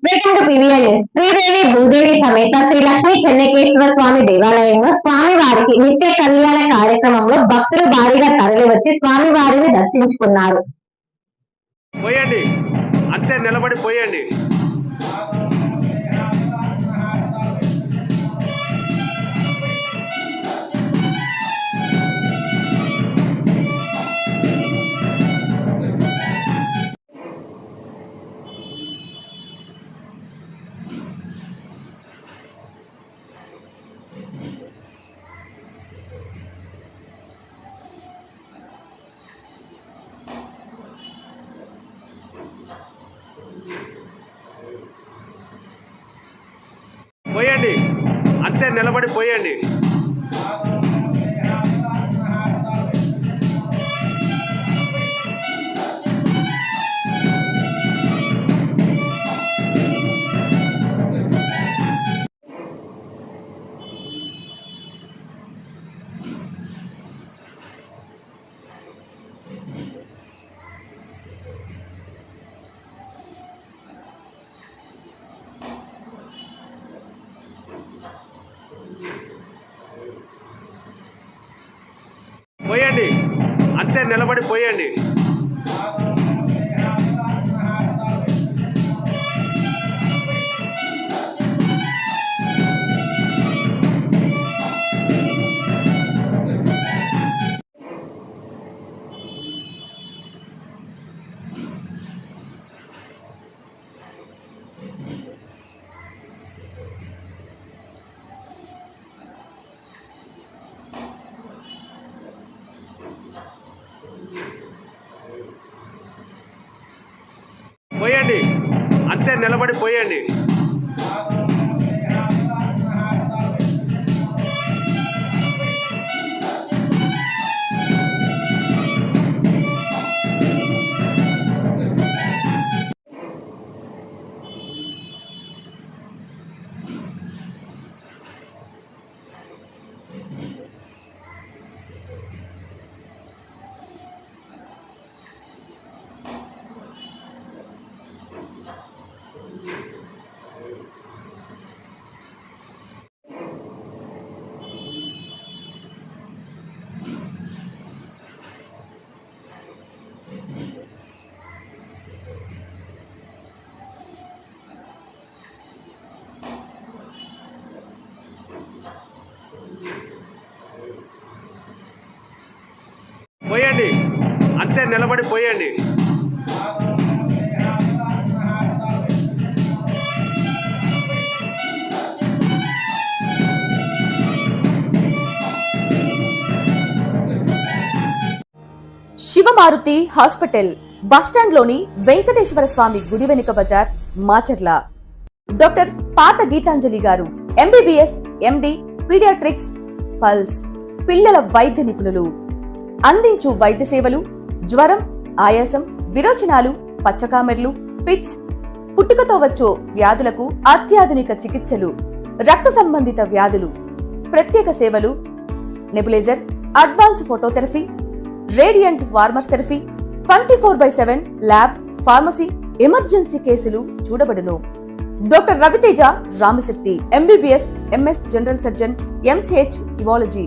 Welcome to PVR news. Sridevi Bhudevi సమేత శ్రీ లక్ష్మీ చెన్నకేశ్వర స్వామి దేవాలయంలో స్వామివారికి నిత్య కళ్యాణ కార్యక్రమంలో భక్తులు భారీగా తరలివచ్చి స్వామివారిని దర్శించుకున్నారు. పోయండి అంతే, నిలబడి పోయండి. పోయండి అంతే, నిలబడి పోయండి. పోయండి అంతే, నిలబడి పోయండి. పోయండి అంతే, నిలబడి పోయండి. పోయండి అంతే, నిలబడి పోయండి. శివమారుతి హాస్పిటల్ బస్టాండ్ లోని వెంకటేశ్వర స్వామి గుడి వెనుక బజార్, మాచర్ల. డాక్టర్ పాత గీతాంజలి గారు ఎంబీబీఎస్, ఎండి, పీడియాట్రిక్స్, పల్స్, పిల్లల వైద్య నిపుణులు. అందించు వైద్య సేవలు జ్వరం, ఆయాసం, విరోచనాలు, పచ్చకామెర్లు, ఫిట్స్, పుట్టుకతో వచ్చే వ్యాధులకు అత్యాధునిక చికిత్సలు, రక్త సంబంధిత వ్యాధులు, ప్రత్యేక సేవలు, nebulizer, advance phototherapy, radiant warmer therapy, 24/7 lab, pharmacy, emergency కేసులు చూడబడును. Doctor Raviteja Ramisetti MBBS, MS general surgeon, MCh ఇవాలజీ,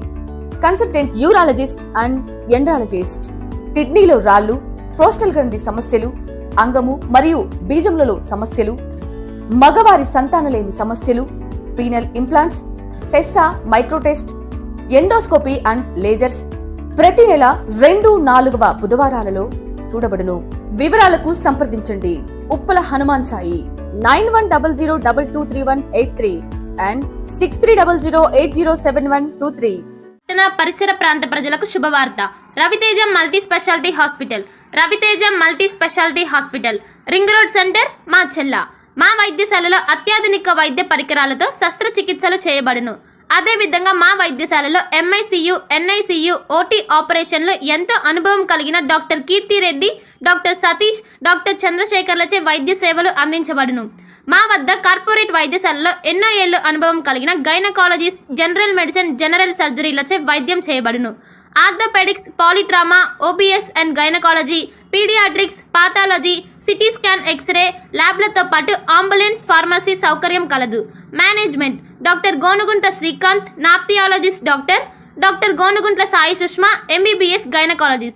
కన్సల్టెంట్ యూరాలజిస్ట్ అండ్ ఎండ్రాలజిస్ట్. కిడ్నీలో రాళ్లు, ప్రోస్టల్ గ్రంథి సమస్యలు, అంగము మరియు బీజములలో సమస్యలు, మగవారి సంతానలేమి సమస్యలు, penal implants, Tessa, మైక్రోటెస్ట్, endoscopy and lasers ప్రతి నెల 2, 4వ బుధవారాలలో చూడబడును. వివరాలకు సంప్రదించండి ఉప్పల హనుమాన్ సాయి 9100223183 and 6300807123. పరిసర ప్రాంత ప్రజలకు శుభవార్త. Raviteja multi speciality hospital. Raviteja multi speciality hospital, ring road centre, Macherla. మా వైద్యశాలలో అత్యాధునిక వైద్య పరికరాలతో శస్త్రచికిత్సలు చేయబడును. అదేవిధంగా మా వైద్యశాలలో ఎంఐసియు, ఎన్ఐసియు, ఓటీ ఆపరేషన్లు ఎంతో అనుభవం కలిగిన doctor Keerthi Reddy, doctor Satish, doctor చంద్రశేఖర్లచే వైద్య సేవలు అందించబడును. మా వద్ద కార్పొరేట్ వైద్యశాలలో ఎన్నో ఏళ్లు అనుభవం కలిగిన గైనకాలజిస్ట్, జనరల్ మెడిసిన్, జనరల్ సర్జరీలచే వైద్యం చేయబడును. Orthopaedics, polytrauma, OBS and gynaecology, paediatrics, pathology, CT scan, X-ray ల్యాబ్లతో పాటు అంబులెన్స్, ఫార్మసీ సౌకర్యం కలదు. మేనేజ్మెంట్ డాక్టర్ గోనుగుంట్ల శ్రీకాంత్, నాప్థియాలజిస్ట్ doctor Gonuguntla Sai Sushma, MBBS gynaecologist.